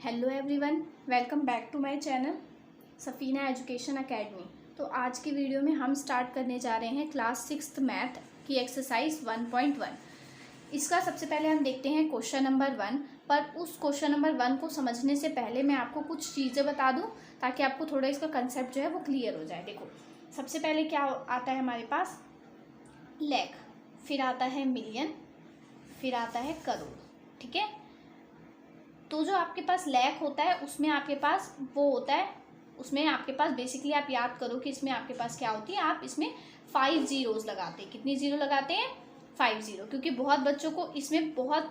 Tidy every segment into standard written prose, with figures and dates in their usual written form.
Hello everyone, welcome back to my channel Safina Education Academy. तो आज की वीडियो में हम स्टार्ट करने जा रहे हैं क्लास 6th मैथ की एक्सरसाइज 1.1। इसका सबसे पहले हम देखते हैं क्वेश्चन नंबर 1। पर उस क्वेश्चन नंबर 1 को समझने से पहले मैं आपको कुछ चीज़ें बता दूं ताकि आपको थोड़ा इसका कंसेप्ट जो है वो क्लियर हो जाए। देखो, सबसे पहले क्या आता है हमारे पास, लाख, फिर आता है मिलियन, फिर आता है करोड़। ठीक है, तो जो आपके पास लाख होता है उसमें आपके पास वो होता है, उसमें आपके पास बेसिकली आप याद करो कि इसमें आपके पास क्या होती है, आप इसमें 5 जीरोज़ लगाते हैं। कितनी जीरो लगाते हैं? 5 जीरो। क्योंकि बहुत बच्चों को इसमें बहुत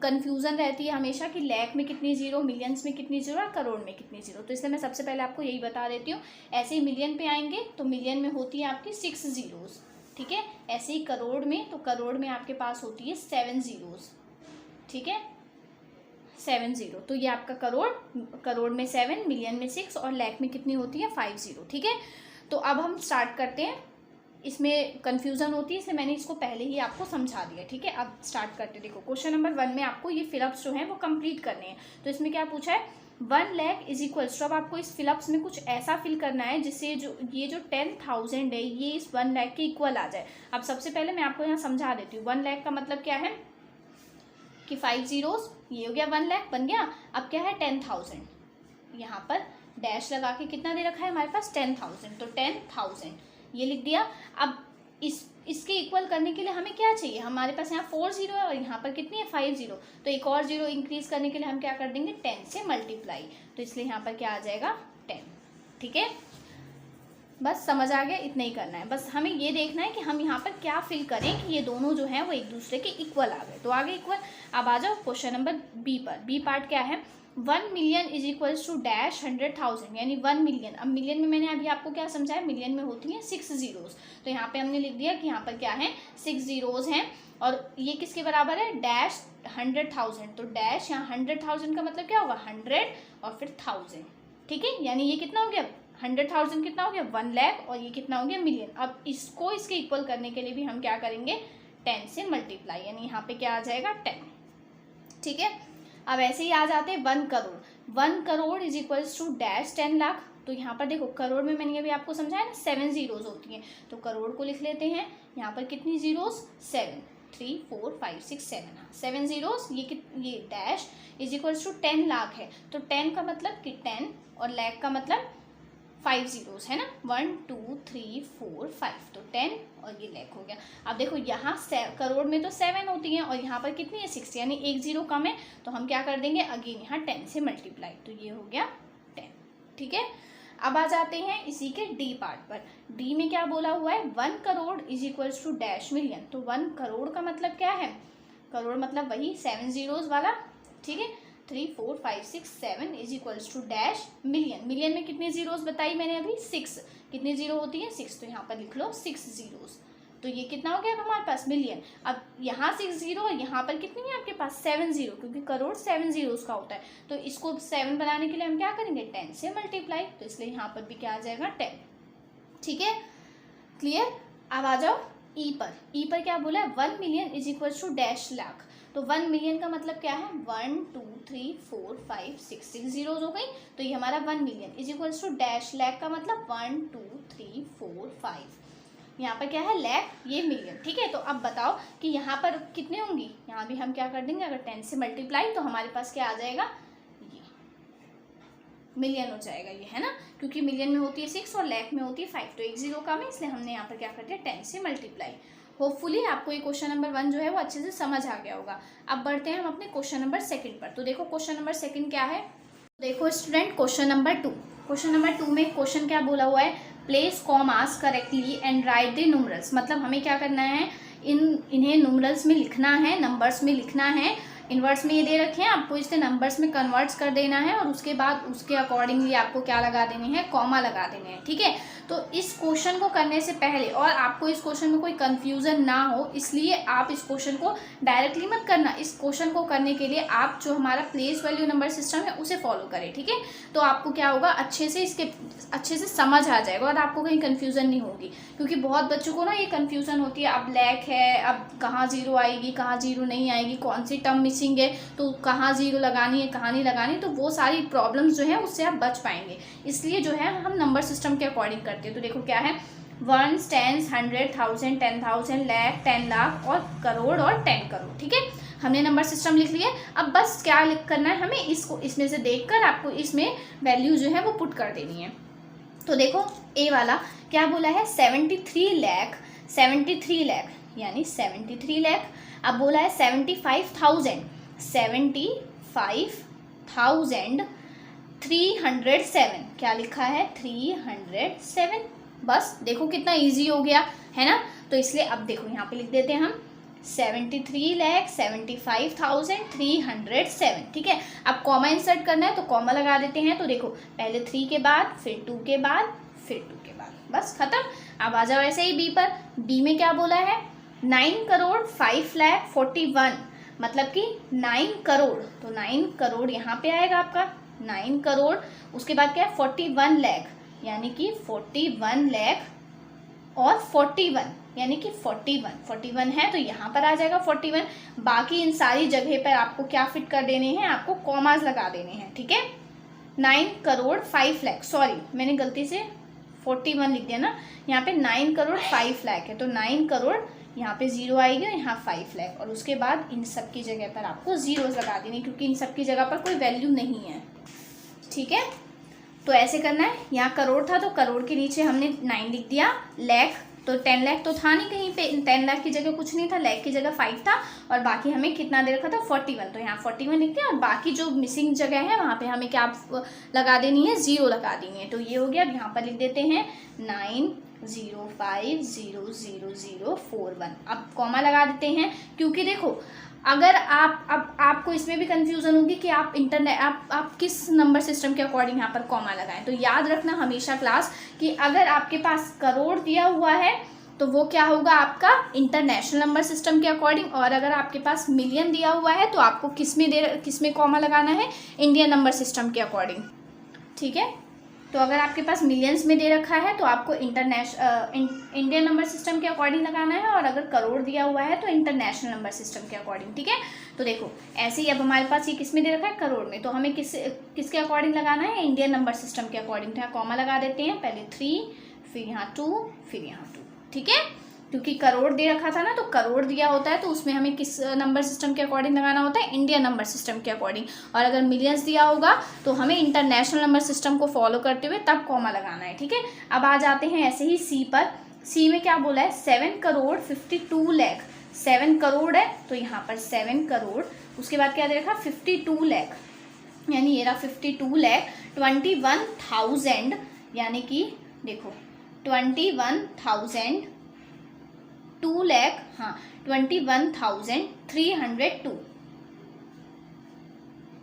कन्फ्यूज़न रहती है हमेशा कि लाख में कितनी जीरो, मिलियंस में कितनी जीरो और करोड़ में कितनी जीरो। तो इसलिए मैं सबसे पहले आपको यही बता देती हूँ। ऐसे ही मिलियन पे आएंगे तो मिलियन में होती है आपकी 6 जीरोज़। ठीक है, ऐसे ही करोड़ में, तो करोड़ में आपके पास होती है 7 जीरोज़। ठीक है, 7 जीरो। तो ये आपका करोड़ में 7, मिलियन में 6 और लाख में कितनी होती है? 5 जीरो। ठीक है, तो अब हम स्टार्ट करते हैं। इसमें कन्फ्यूज़न होती है इसलिए मैंने इसको पहले ही आपको समझा दिया। ठीक है, अब स्टार्ट करते हैं। देखो, क्वेश्चन नंबर 1 में आपको ये फिलअप्स जो हैं वो कंप्लीट करने हैं। तो इसमें क्या पूछा है? 1 लाख इज इक्वल्स टू, अब आपको इस फिलअप्स में कुछ ऐसा फिल करना है जिससे जो 10,000 है ये इस 1 लाख के इक्वल आ जाए। अब सबसे पहले मैं आपको यहाँ समझा देती हूँ। 1 लाख का मतलब क्या है कि 5 जीरोज़, ये हो गया 1 लाख बन गया। अब क्या है? 10,000, यहाँ पर डैश लगा के कितना दे रखा है हमारे पास? 10,000। तो 10,000 ये लिख दिया। अब इसके इक्वल करने के लिए हमें क्या चाहिए? हमारे पास यहाँ 4 जीरो है और यहाँ पर कितनी है? 5 जीरो। तो एक और जीरो इंक्रीज करने के लिए हम क्या कर देंगे? 10 से मल्टीप्लाई। तो इसलिए यहाँ पर क्या आ जाएगा? 10। ठीक है, बस समझ आ गया, इतना ही करना है। बस हमें ये देखना है कि हम यहाँ पर क्या फिल करें कि ये दोनों जो हैं वो एक दूसरे के इक्वल आ गए। तो आगे इक्वल। अब आ जाओ क्वेश्चन नंबर बी पर। बी पार्ट क्या है? 1 million is equals to dash 100,000, यानी 1 मिलियन। अब मिलियन में मैंने अभी आपको क्या समझाया? मिलियन में होती हैं 6 जीरोज़। तो यहाँ पे हमने लिख दिया कि यहाँ पर क्या है? 6 जीरोज़ हैं। और ये किसके बराबर है? डैश 100,000। तो डैश यहाँ 100,000 का मतलब क्या होगा? 100 और फिर 1000। ठीक है, यानी ये कितना हो गया? 100,000 कितना हो गया? 1 लाख। और ये कितना हो गया? मिलियन। अब इसको इसके इक्वल करने के लिए भी हम क्या करेंगे? 10 से मल्टीप्लाई, यानी यहाँ पे क्या आ जाएगा? 10। ठीक है, अब ऐसे ही आ जाते हैं 1 crore. 1 crore is equals to dash 10 lakh. तो यहाँ पर देखो, करोड़ में मैंने अभी आपको समझाया ना 7 जीरोज़ होती हैं। तो करोड़ को लिख लेते हैं। यहाँ पर कितनी जीरोज़? 7, 3, 4, 5, 6, 7। हाँ, 7 जीरोज़। ये dash is equals to 10 lakh है। तो 10 का मतलब कि 10 और लाख का मतलब 5 जीरोज़ है ना। 1, 2, 3, 4, 5। तो 10 और ये लाख हो गया। अब देखो, यहाँ करोड़ में तो 7 होती हैं और यहाँ पर कितनी है? 6, यानी 1 जीरो कम है। तो हम क्या कर देंगे? अगेन यहाँ 10 से मल्टीप्लाई। तो ये हो गया 10। ठीक है, अब आ जाते हैं इसी के डी पार्ट पर। डी में क्या बोला हुआ है? 1 crore is equals to dash million. तो 1 करोड़ का मतलब क्या है? करोड़ मतलब वही 7 जीरोज़ वाला। ठीक है, 3, 4, 5, 6, 7 is equals to dash million. Million में कितनी जीरोज़ बताई मैंने अभी? 6। कितनी जीरो होती है? 6। तो यहाँ पर लिख लो 6 जीरोज़। तो ये कितना हो गया अब हमारे पास? मिलियन। अब यहाँ 6 जीरो और यहाँ पर कितनी है आपके पास? 7 जीरो, क्योंकि करोड़ 7 जीरोज़ का होता है। तो इसको 7 बनाने के लिए हम क्या करेंगे? 10 से मल्टीप्लाई। तो इसलिए यहाँ पर भी क्या आ जाएगा? 10। ठीक है, क्लियर। अब आ जाओ ई पर। ई पर क्या बोला है? 1 million is equals to dash lakh. तो 1 मिलियन का मतलब क्या है? 1, 2, 3, 4, 5, 6 जीरोज़ हो गई। तो ये हमारा 1 million is equals to dash lakh का मतलब 1, 2, 3, 4, 5। यहाँ पर क्या है? लाख, ये मिलियन। ठीक है, तो अब बताओ कि यहाँ पर कितने होंगी? यहाँ भी हम क्या कर देंगे? अगर 10 से मल्टीप्लाई तो हमारे पास क्या आ जाएगा? ये मिलियन हो जाएगा ये, है ना। क्योंकि मिलियन में होती है 6 और लाख में होती है 5। तो 1 जीरो कम है, इसलिए हमने यहाँ पर क्या कर दिया? 10 से मल्टीप्लाई। होपफुली आपको ये क्वेश्चन नंबर 1 जो है वो अच्छे से समझ आ गया होगा। अब बढ़ते हैं हम अपने क्वेश्चन नंबर 2 पर। तो देखो, क्वेश्चन नंबर 2 क्या है? देखो student, question number 2। Question number 2 में क्वेश्चन क्या बोला हुआ है? Place commas correctly and write the numerals. मतलब हमें क्या करना है? इन्हें न्यूमरल्स में लिखना है, नंबर्स में लिखना है। इनवर्स में ये दे रखे हैं, आपको इसे नंबर्स में कन्वर्ट्स कर देना है और उसके बाद उसके अकॉर्डिंगली आपको क्या लगा देने हैं? कॉमा लगा देने हैं। ठीक है, तो इस क्वेश्चन को करने से पहले, और आपको इस क्वेश्चन में कोई कंफ्यूजन ना हो इसलिए आप इस क्वेश्चन को डायरेक्टली मत करना। इस क्वेश्चन को करने के लिए आप जो हमारा प्लेस वैल्यू नंबर सिस्टम है उसे फॉलो करें। ठीक है, तो आपको क्या होगा? अच्छे से समझ आ जाएगा और आपको कहीं कंफ्यूजन नहीं होगी। क्योंकि बहुत बच्चों को ना ये कंफ्यूजन होती है, अब लाख है, अब कहाँ जीरो आएगी, कहाँ जीरो नहीं आएगी, कौन सी टर्म मिसिंग है, तो कहाँ ज़ीरो लगानी है कहाँ नहीं लगानी, तो वो सारी प्रॉब्लम्स जो है उससे आप बच पाएंगे। इसलिए जो है हम नंबर सिस्टम के अकॉर्डिंग करते हैं। तो देखो क्या है, 1, 10, 100, 1000, 10,000, लाख, 10 लाख और करोड़ और 10 करोड़। ठीक है, हमने नंबर सिस्टम लिख लिया। अब बस क्या करना है हमें, इसको इसमें से देखकर आपको इसमें वैल्यू जो है वो पुट कर देनी है। तो देखो ए वाला क्या बोला है, 73 लाख, 73 लाख यानी 73 लाख। अब बोला है 75,000, 75,307, क्या लिखा है 307। बस देखो कितना इजी हो गया है ना। तो इसलिए अब देखो यहाँ पे लिख देते हैं हम 73,75,307। ठीक है, अब कॉमा इंसर्ट करना है तो कॉमा लगा देते हैं। तो देखो पहले 3 के बाद, फिर 2 के बाद, फिर 2 के बाद, बस खत्म। अब आ जाओ ऐसे ही बी पर। बी में क्या बोला है, 9,05,41,, मतलब कि 9 करोड़, तो 9 करोड़ यहाँ पे आएगा आपका 9 करोड़। उसके बाद क्या है 41 लाख, यानी कि 41 लाख और 41 यानी कि 41 है तो यहाँ पर आ जाएगा 41। बाकी इन सारी जगह पर आपको क्या फिट कर देने हैं, आपको कॉमास लगा देने हैं। ठीक है, 9 करोड़ 5 लाख, सॉरी मैंने गलती से 41 लिख दिया ना, यहाँ पे 9 करोड़ 5 लाख है, तो 9 करोड़ यहाँ पे 0 आएगी और यहाँ 5 लाख, और उसके बाद इन सब की जगह पर आपको जीरोस लगा देनी, क्योंकि इन सब की जगह पर कोई वैल्यू नहीं है। ठीक है, तो ऐसे करना है। यहाँ करोड़ था तो करोड़ के नीचे हमने 9 लिख दिया। लाख तो 10 लाख तो था नहीं कहीं पे, 10 लाख की जगह कुछ नहीं था, लाख की जगह 5 था, और बाकी हमें कितना दे रखा था 41, तो यहाँ 41 लिख दिया। और बाकी जो मिसिंग जगह है वहाँ पे हमें क्या लगा देनी है, 0 लगा देनी है। तो ये हो गया। अब यहाँ पर लिख देते हैं 905000041। अब कॉमा लगा देते हैं, क्योंकि देखो अगर आपको इसमें भी कंफ्यूजन होगी कि आप आप किस नंबर सिस्टम के अकॉर्डिंग यहाँ पर कॉमा लगाएं। तो याद रखना हमेशा क्लास कि अगर आपके पास करोड़ दिया हुआ है तो वो क्या होगा आपका इंटरनेशनल नंबर सिस्टम के अकॉर्डिंग, और अगर आपके पास मिलियन दिया हुआ है तो आपको किसमें कॉमा लगाना है, इंडियन नंबर सिस्टम के अकॉर्डिंग। ठीक है, तो अगर आपके पास मिलियंस में दे रखा है तो आपको इंडियन नंबर सिस्टम के अकॉर्डिंग लगाना है, और अगर करोड़ दिया हुआ है तो इंटरनेशनल नंबर सिस्टम के अकॉर्डिंग। ठीक है, तो देखो ऐसे ही अब हमारे पास ये किस में दे रखा है, करोड़ में, तो हमें किसके अकॉर्डिंग लगाना है, इंडियन नंबर सिस्टम के अकॉर्डिंग। तो यहाँ कॉमा लगा देते हैं, पहले 3, फिर यहाँ 2, फिर यहाँ 2। ठीक है, क्योंकि करोड़ दे रखा था ना, तो करोड़ दिया होता है तो उसमें हमें किस नंबर सिस्टम के अकॉर्डिंग लगाना होता है, इंडियन नंबर सिस्टम के अकॉर्डिंग। और अगर मिलियंस दिया होगा तो हमें इंटरनेशनल नंबर सिस्टम को फॉलो करते हुए तब कॉमा लगाना है। ठीक है, अब आ जाते हैं ऐसे ही सी पर। सी में क्या बोला है, 7 करोड़ 52 लाख, 7 करोड़ है तो यहाँ पर 7 करोड़, उसके बाद क्या दे रखा 52 लाख, यानी ये रहा 52 लाख 21,000, यानी कि देखो 21,000 2 लाख, हाँ 21,302,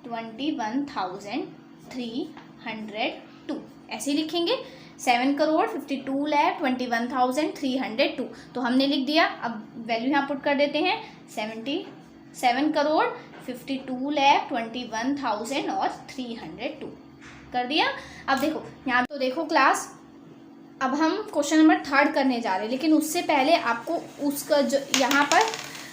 21,302 ऐसे लिखेंगे। 7 करोड़ 52 लाख 21,302, तो हमने लिख दिया। अब वैल्यू यहाँ पुट कर देते हैं 7 करोड़ 52 लाख 21,000 और 302 कर दिया। अब देखो यहाँ तो देखो क्लास, अब हम क्वेश्चन नंबर 3 करने जा रहे हैं, लेकिन उससे पहले आपको उसका जो यहाँ पर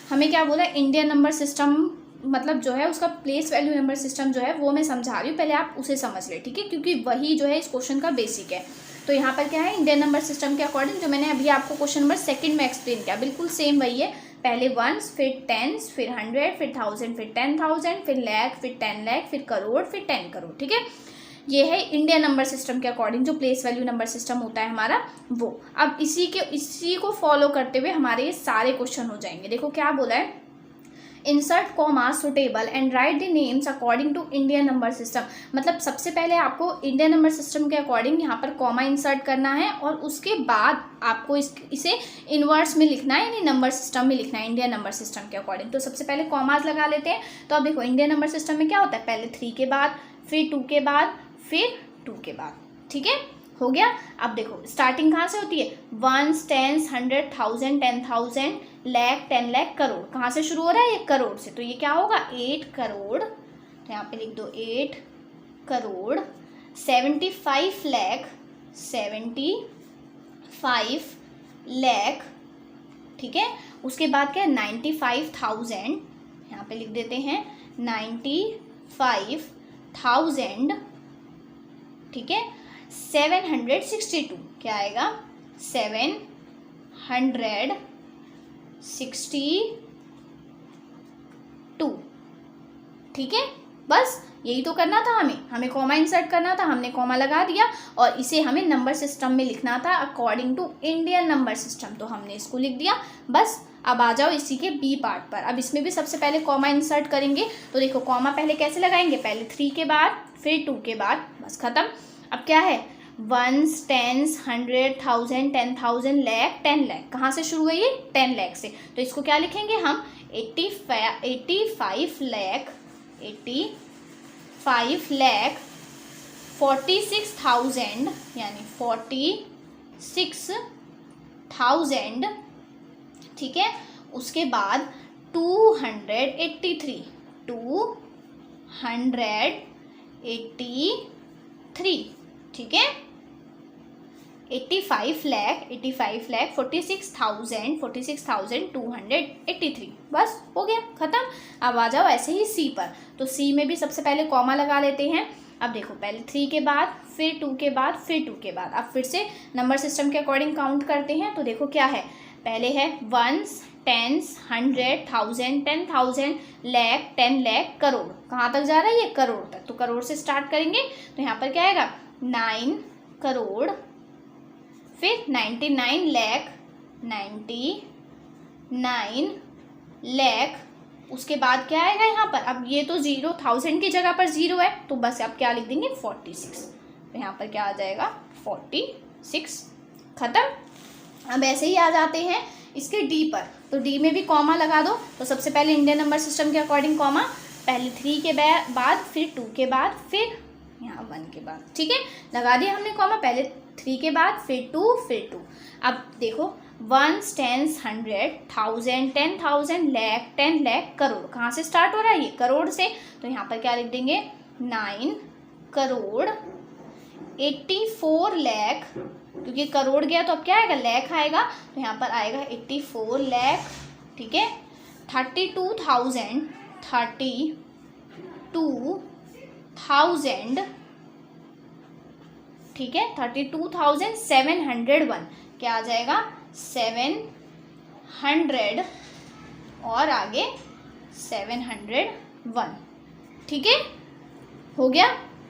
हमें क्या बोला, इंडियन नंबर सिस्टम मतलब जो है उसका प्लेस वैल्यू नंबर सिस्टम जो है वो मैं समझा रही हूँ, पहले आप उसे समझ ले। ठीक है, क्योंकि वही जो है इस क्वेश्चन का बेसिक है। तो यहाँ पर क्या है, इंडियन नंबर सिस्टम के अकॉर्डिंग जो मैंने अभी आपको क्वेश्चन नंबर 2 में एक्सप्लेन किया, बिल्कुल सेम वही है। पहले 1s, फिर 10s, फिर 100, फिर 1000, फिर 10,000, फिर लाख, फिर 10 लाख, फिर करोड़, फिर 10 करोड़। ठीक है, ये है इंडियन नंबर सिस्टम के अकॉर्डिंग जो प्लेस वैल्यू नंबर सिस्टम होता है हमारा वो। अब इसी को फॉलो करते हुए हमारे ये सारे क्वेश्चन हो जाएंगे। देखो क्या बोला है, insert comma suitable and write the names according to Indian number system. मतलब सबसे पहले आपको इंडियन नंबर सिस्टम के अकॉर्डिंग यहाँ पर कॉमा इंसर्ट करना है, और उसके बाद आपको इसे इनवर्स में लिखना है, यानी नंबर सिस्टम में लिखना है इंडियन नंबर सिस्टम के अकॉर्डिंग। तो सबसे पहले कॉमास लगा लेते हैं। तो अब देखो इंडियन नंबर सिस्टम में क्या होता है, पहले 3 के बाद, फिर 2 के बाद, फिर 2 के बाद। ठीक है, हो गया। अब देखो स्टार्टिंग कहाँ से होती है, 1s, 10s, 100, 1000, 10,000, लाख, 10 लाख, करोड़। कहाँ से शुरू हो रहा है, ये करोड़ से, तो ये क्या होगा 8 करोड़। तो यहाँ पे लिख दो 8 करोड़ 75 लाख, 75 लाख। ठीक है, उसके बाद क्या है 95,000, यहाँ पे लिख देते हैं 95,000, ठीक है, 762, क्या आएगा 762, ठीक है। बस यही तो करना था, हमें कॉमा इंसर्ट करना था, हमने कॉमा लगा दिया और इसे हमें नंबर सिस्टम में लिखना था according to Indian number system, तो हमने इसको लिख दिया। बस अब आ जाओ इसी के बी पार्ट पर। अब इसमें भी सबसे पहले कॉमा इंसर्ट करेंगे, तो देखो कॉमा पहले कैसे लगाएंगे, पहले 3 के बाद फिर 2 के बाद, बस खत्म। अब क्या है, 1s, 10s, 100, 1000, 10,000, लाख, 10 लाख, कहाँ से शुरू है ये 10 लाख से, तो इसको क्या लिखेंगे हम 85 लाख 46,000, यानी 46,000, ठीक है। उसके बाद 283, 283, ठीक है। 85 लाख 46,283, बस हो गया खत्म। अब आ जाओ ऐसे ही सी पर, तो सी में भी सबसे पहले कॉमा लगा लेते हैं। अब देखो पहले 3 के बाद फिर 2 के बाद फिर 2 के बाद, अब फिर से नंबर सिस्टम के अकॉर्डिंग काउंट करते हैं। तो देखो क्या है, पहले है 1s, 10s, 100, 1000, 10,000, लाख, 10 लाख, करोड़, कहाँ तक जा रहा है ये करोड़ तक, तो करोड़ से स्टार्ट करेंगे। तो यहाँ पर क्या आएगा 9 करोड़, फिर 99 लाख, 99 लाख, उसके बाद क्या आएगा यहाँ पर, अब ये तो 0,000 की जगह पर 0 है, तो बस अब क्या लिख देंगे 46, तो यहाँ पर क्या आ जाएगा 46, खत्म। अब ऐसे ही आ जाते हैं इसके डी पर, तो डी में भी कॉमा लगा दो। तो सबसे पहले इंडियन नंबर सिस्टम के अकॉर्डिंग कॉमा, पहले 3 के बाद फिर 2 के बाद फिर यहाँ 1 के बाद, ठीक है, लगा दिया हमने कॉमा, पहले 3 के बाद फिर 2 फिर 2। अब देखो 1s, 10s, 100, 1000, 10,000, लाख, 10 लाख, करोड़, कहाँ से स्टार्ट हो रहा है ये करोड़ से, तो यहाँ पर क्या लिख देंगे 9 करोड़ 84 लाख, क्योंकि करोड़ गया तो अब क्या आएगा लाख आएगा, तो यहाँ पर आएगा 84 लाख, ठीक है। 32,000, ठीक है, 32,701, क्या आ जाएगा 700 और आगे 701, ठीक है, हो गया।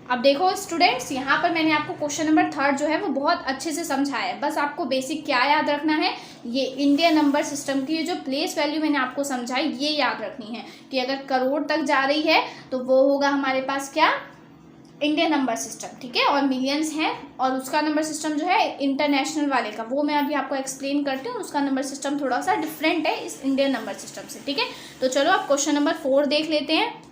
अब देखो स्टूडेंट्स, यहाँ पर मैंने आपको क्वेश्चन नंबर 3 जो है वो बहुत अच्छे से समझाया है। बस आपको बेसिक क्या याद रखना है, ये इंडियन नंबर सिस्टम की जो प्लेस वैल्यू मैंने आपको समझाई ये याद रखनी है कि अगर करोड़ तक जा रही है तो वो होगा हमारे पास क्या इंडियन नंबर सिस्टम, ठीक है, और मिलियंस है, और उसका नंबर सिस्टम जो है इंटरनेशनल वाले का वो मैं अभी आपको एक्सप्लेन करती हूँ, उसका नंबर सिस्टम थोड़ा सा डिफरेंट है इस इंडियन नंबर सिस्टम से, ठीक है। तो चलो अब क्वेश्चन नंबर 4 देख लेते हैं।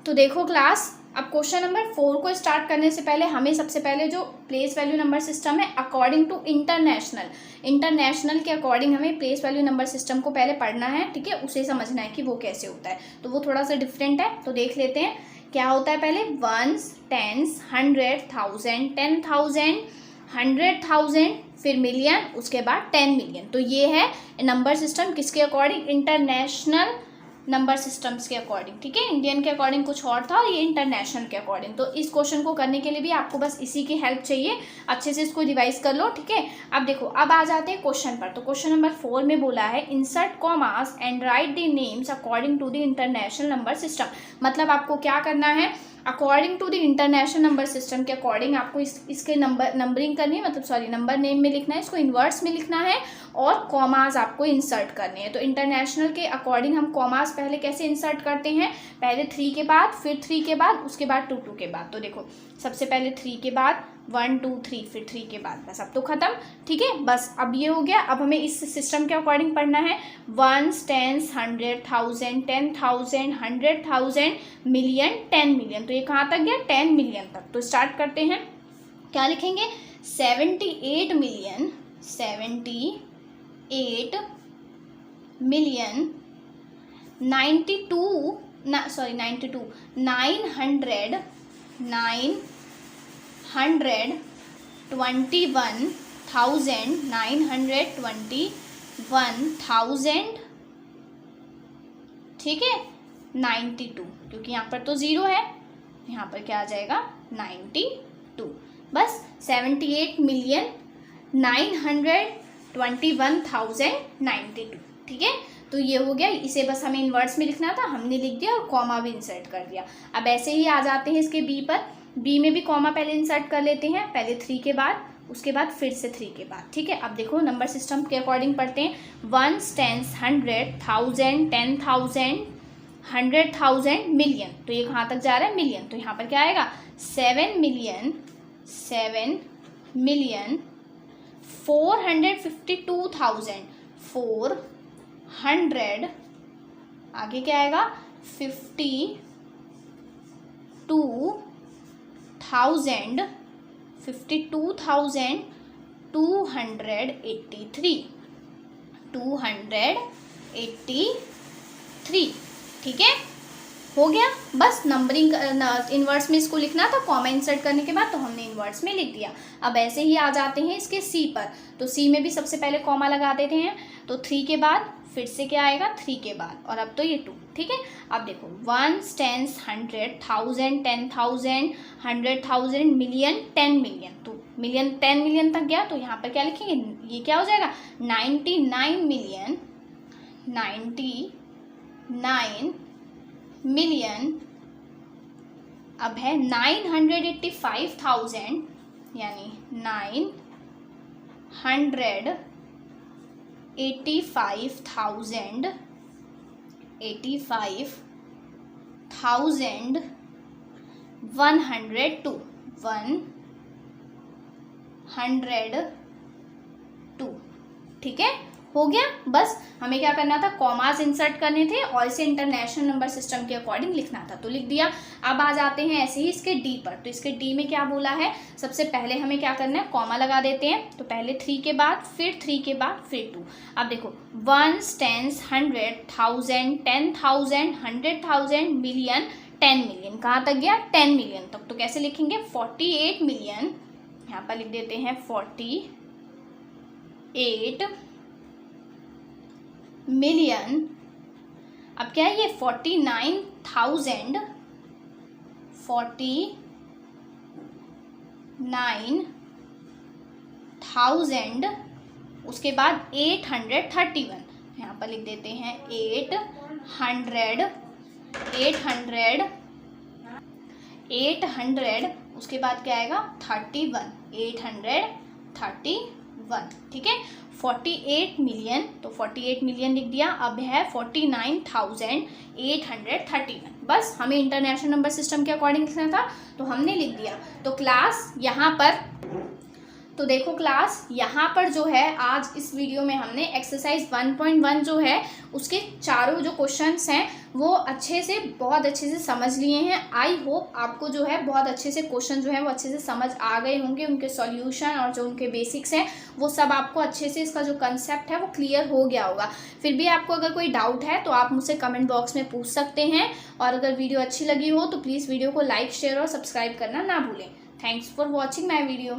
तो देखो क्लास, अब क्वेश्चन नंबर 4 को स्टार्ट करने से पहले हमें सबसे पहले जो प्लेस वैल्यू नंबर सिस्टम है अकॉर्डिंग टू इंटरनेशनल के अकॉर्डिंग हमें प्लेस वैल्यू नंबर सिस्टम को पहले पढ़ना है, ठीक है, उसे समझना है कि वो कैसे होता है, तो वो थोड़ा सा डिफरेंट है। तो देख लेते हैं क्या होता है। पहले 1s, 10s, 100, 1000, 10,000, 100,000, फिर मिलियन, उसके बाद 10 मिलियन। तो ये है नंबर सिस्टम किसके अकॉर्डिंग, इंटरनेशनल नंबर सिस्टम्स के अकॉर्डिंग, ठीक है। इंडियन के अकॉर्डिंग कुछ और था और ये इंटरनेशनल के अकॉर्डिंग। तो इस क्वेश्चन को करने के लिए भी आपको बस इसी की हेल्प चाहिए, अच्छे से इसको रिवाइज कर लो, ठीक है। अब देखो, अब आ जाते हैं क्वेश्चन पर। तो क्वेश्चन नंबर 4 में बोला है insert commas and write the names according to the international number system. मतलब आपको क्या करना है, according to the international number system के अकॉर्डिंग आपको इसके नंबरिंग करनी है, मतलब सॉरी नंबर नेम में लिखना है, इसको इन्वर्स में लिखना है और कॉमास आपको इंसर्ट करने हैं। तो इंटरनेशनल के अकॉर्डिंग हम कॉमास पहले कैसे इंसर्ट करते हैं, पहले 3 के बाद फिर 3 के बाद उसके बाद 2 2 के बाद। तो देखो सबसे पहले 3 के बाद 1 2 3 फिर 3 के बाद, बस अब तो खत्म, ठीक है। बस अब ये हो गया। अब हमें इस सिस्टम के अकॉर्डिंग पढ़ना है 1s, 10s, 100, 1000, 10,000, 100,000, मिलियन, 10 मिलियन। तो ये कहाँ तक गया 10 मिलियन तक। तो स्टार्ट करते हैं, क्या लिखेंगे 78 मिलियन 900 921,921,000, ठीक है, 92, क्योंकि यहाँ पर तो 0 है, यहाँ पर क्या आ जाएगा 92। बस 78,921,092, ठीक है। तो ये हो गया, इसे बस हमें इनवर्स में लिखना था, हमने लिख दिया और कॉमा भी इंसर्ट कर दिया। अब ऐसे ही आ जाते हैं इसके बी पर। बी में भी कॉमा पहले इंसर्ट कर लेते हैं, पहले 3 के बाद, उसके बाद फिर से 3 के बाद, ठीक है। अब देखो नंबर सिस्टम के अकॉर्डिंग पढ़ते हैं। 1, 10, 100, 1000, 10,000, 100,000, मिलियन। तो ये कहाँ तक जा रहा है, मिलियन। तो यहाँ पर क्या आएगा 7 मिलियन 452,000, 400, आगे क्या आएगा 52,283, 283, ठीक है। हो गया, बस नंबरिंग इन्वर्स में इसको लिखना था, कॉमा इंसर्ट करने के बाद तो हमने इन्वर्स में लिख दिया। अब ऐसे ही आ जाते हैं इसके सी पर। तो सी में भी सबसे पहले कॉमा लगा देते हैं, तो 3 के बाद फिर से क्या आएगा 3 के बाद, और अब तो ये 2, ठीक है। अब देखो 1, 10, 100, 1000, 10,000, 100,000, मिलियन, 10 मिलियन। तो मिलियन 10 मिलियन तक गया, तो यहाँ पर क्या लिखेंगे, ये क्या हो जाएगा 99 मिलियन, 99 मिलियन। अब है 985,000, यानी 985,000, 102, 102, ठीक है। हो गया, बस हमें क्या करना था, कॉमास इंसर्ट करने थे और इसे इंटरनेशनल नंबर सिस्टम के अकॉर्डिंग लिखना था, तो लिख दिया। अब आ जाते हैं ऐसे ही इसके डी पर। तो इसके डी में क्या बोला है, सबसे पहले हमें क्या करना है, कॉमा लगा देते हैं। तो पहले 3 के बाद, फिर 3 के बाद, फिर 2। अब देखो 1, 10, 100, 1000, 10,000, 100,000, मिलियन, 10 मिलियन। कहाँ तक गया 10 मिलियन तक। तो कैसे लिखेंगे 48 मिलियन, यहाँ पर लिख देते हैं 48 मिलियन। अब क्या है ये 49,000, 49,000, उसके बाद 831, यहाँ पर लिख देते हैं 800, 800, उसके बाद क्या आएगा 31, 831, ठीक है। 48 मिलियन, तो 48 मिलियन लिख दिया। अब है 49,831। बस हमें इंटरनेशनल नंबर सिस्टम के अकॉर्डिंग लिखना था, तो हमने लिख दिया। तो क्लास यहाँ पर, तो देखो क्लास यहाँ पर जो है, आज इस वीडियो में हमने एक्सरसाइज 1.1 जो है उसके चारों जो क्वेश्चंस हैं वो बहुत अच्छे से समझ लिए हैं। आई होप आपको जो है बहुत अच्छे से क्वेश्चन जो है वो अच्छे से समझ आ गए होंगे, उनके सॉल्यूशन और जो उनके बेसिक्स हैं वो सब आपको अच्छे से, इसका जो कंसेप्ट है वो क्लियर हो गया होगा। फिर भी आपको अगर कोई डाउट है तो आप मुझसे कमेंट बॉक्स में पूछ सकते हैं, और अगर वीडियो अच्छी लगी हो तो प्लीज़ वीडियो को लाइक, शेयर और सब्सक्राइब करना ना भूलें। Thanks for watching my video.